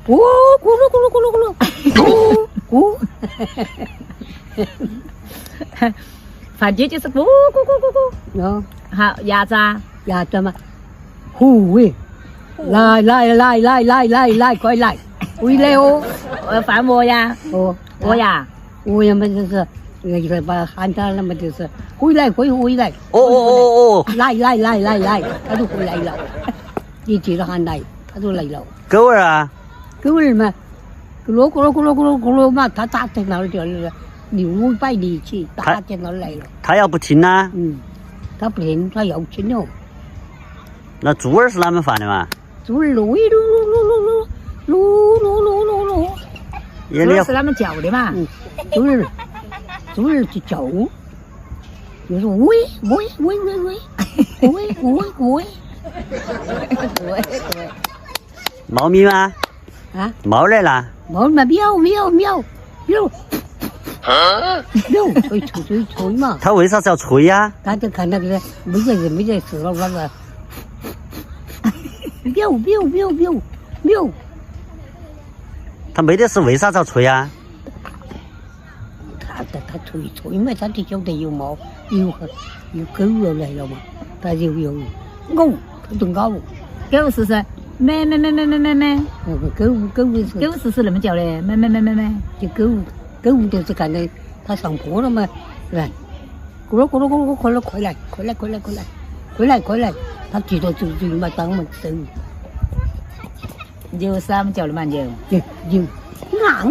咕咕噜咕噜咕噜咕噜，咕咕。反正就是咕咕咕咕咕。哦，好，鸭子啊，呀，怎么？呼喂，来，快来，回来哦！反我呀，哦，我呀，我呀嘛就是，那个把喊他那么就是回来，哦，来，他就回来了。你接着喊来，他就来了。狗儿啊，狗儿嘛，咕噜嘛，他打在那儿就是牛摆力气，打在那儿来了。它要不听呢？他不听，他要听哦。那猪儿是哪们犯的嘛？猪儿噜，也这是他们叫的嘛。猪儿就叫，就是喂，猫咪吗？啊，猫来了。猫嘛喵，吹嘛。它为啥子要吹呀？他就看那个没在死了那个，喵，它没得事，为啥子要吹呀？他吹嘛，他就晓得有猫有狗要来了嘛，他就有咬，他就咬。狗是咩，那个狗是那么叫的，咩。就狗就是看到他上坡了嘛，是吧？咕噜，快来，他记得就嘛当嘛走，就是他们叫的嘛就。就啊。